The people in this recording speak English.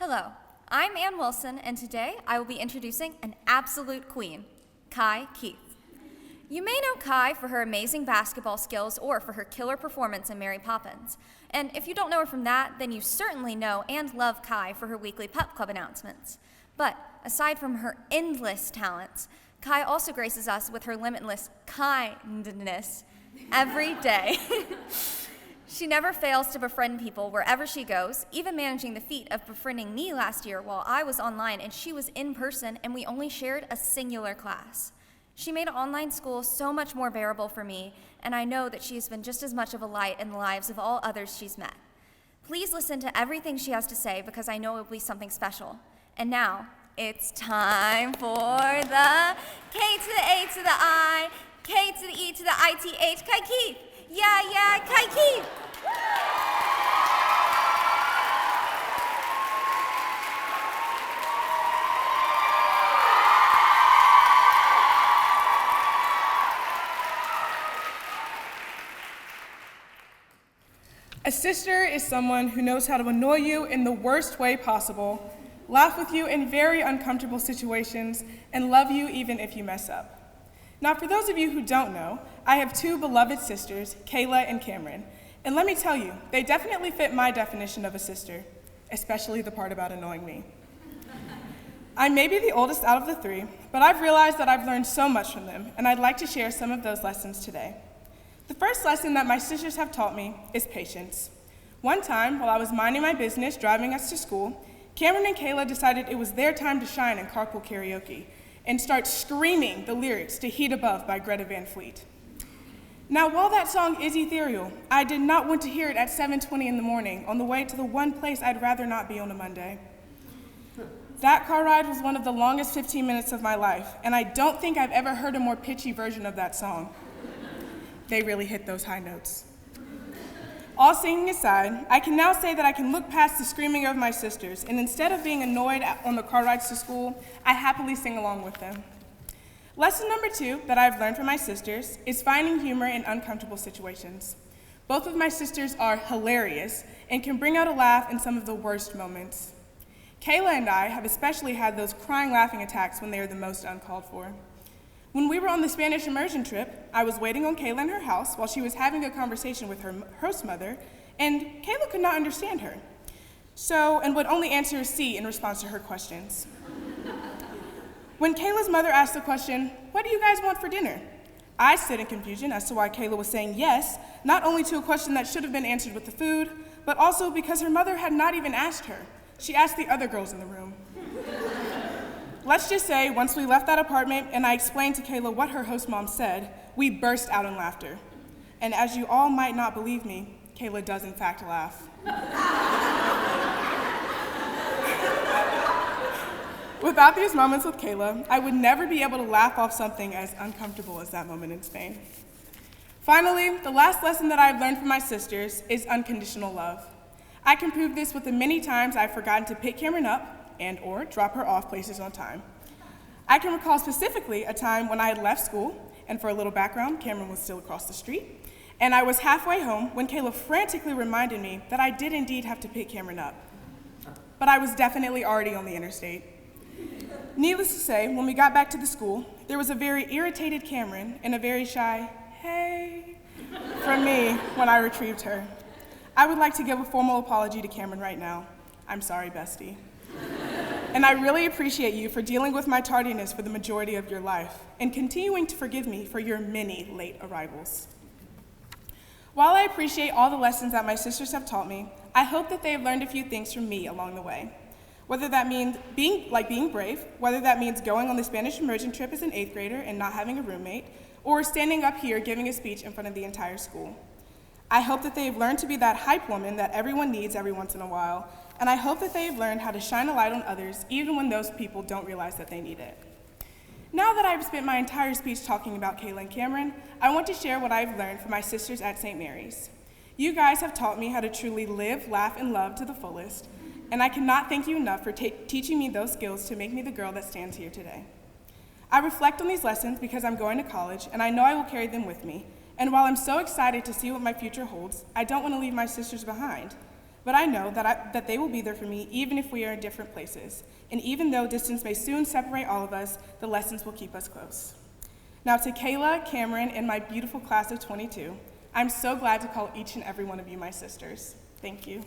Hello, I'm Ann Wilson, and today I will be introducing an absolute queen, Kai Keith. You may know Kai for her amazing basketball skills or for her killer performance in Mary Poppins. And if you don't know her from that, then you certainly know and love Kai for her weekly Pep Club announcements. But aside from her endless talents, Kai also graces us with her limitless kindness every day. She never fails to befriend people wherever she goes, even managing the feat of befriending me last year while I was online and she was in person and we only shared a singular class. She made online school so much more bearable for me, and I know that she has been just as much of a light in the lives of all others she's met. Please listen to everything she has to say because I know it will be something special. And now, it's time for the K to the A to the I, K to the E to the I-T-H, Kai Keith. Yeah, Kai Keith. A sister is someone who knows how to annoy you in the worst way possible, laugh with you in very uncomfortable situations, and love you even if you mess up. Now, for those of you who don't know, I have two beloved sisters, Kayla and Cameron, and let me tell you, they definitely fit my definition of a sister, especially the part about annoying me. I may be the oldest out of the three, but I've realized that I've learned so much from them, and I'd like to share some of those lessons today. The first lesson that my sisters have taught me is patience. One time, while I was minding my business driving us to school, Cameron and Kayla decided it was their time to shine in carpool karaoke and start screaming the lyrics to Heat Above by Greta Van Fleet. Now, while that song is ethereal, I did not want to hear it at 7:20 in the morning on the way to the one place I'd rather not be on a Monday. That car ride was one of the longest 15 minutes of my life, and I don't think I've ever heard a more pitchy version of that song. They really hit those high notes. All singing aside, I can now say that I can look past the screaming of my sisters, and instead of being annoyed on the car rides to school, I happily sing along with them. Lesson number 2 that I've learned from my sisters is finding humor in uncomfortable situations. Both of my sisters are hilarious and can bring out a laugh in some of the worst moments. Kayla and I have especially had those crying laughing attacks when they are the most uncalled for. When we were on the Spanish immersion trip, I was waiting on Kayla in her house while she was having a conversation with her host mother, and Kayla could not understand her, and would only answer C in response to her questions. When Kayla's mother asked the question, "What do you guys want for dinner?" I stood in confusion as to why Kayla was saying yes, not only to a question that should have been answered with the food, but also because her mother had not even asked her. She asked the other girls in the room. Let's just say, once we left that apartment and I explained to Kayla what her host mom said, we burst out in laughter. And as you all might not believe me, Kayla does in fact laugh. Without these moments with Kayla, I would never be able to laugh off something as uncomfortable as that moment in Spain. Finally, the last lesson that I've learned from my sisters is unconditional love. I can prove this with the many times I've forgotten to pick Cameron up and or drop her off places on time. I can recall specifically a time when I had left school, and for a little background, Cameron was still across the street, and I was halfway home when Kayla frantically reminded me that I did indeed have to pick Cameron up. But I was definitely already on the interstate. Needless to say, when we got back to the school, there was a very irritated Cameron and a very shy, "Hey," from me when I retrieved her. I would like to give a formal apology to Cameron right now. I'm sorry, bestie. And I really appreciate you for dealing with my tardiness for the majority of your life and continuing to forgive me for your many late arrivals. While I appreciate all the lessons that my sisters have taught me, I hope that they have learned a few things from me along the way. Whether that means being brave, whether that means going on the Spanish immersion trip as an 8th grader and not having a roommate, or standing up here giving a speech in front of the entire school. I hope that they have learned to be that hype woman that everyone needs every once in a while, and I hope that they have learned how to shine a light on others even when those people don't realize that they need it. Now that I've spent my entire speech talking about Kayla and Cameron, I want to share what I've learned from my sisters at St. Mary's. You guys have taught me how to truly live, laugh, and love to the fullest, and I cannot thank you enough for teaching me those skills to make me the girl that stands here today. I reflect on these lessons because I'm going to college, and I know I will carry them with me. And while I'm so excited to see what my future holds, I don't want to leave my sisters behind. but I know that they will be there for me even if we are in different places. And even though distance may soon separate all of us, the lessons will keep us close. Now to Kayla, Cameron, and my beautiful class of 22, I'm so glad to call each and every one of you my sisters. Thank you.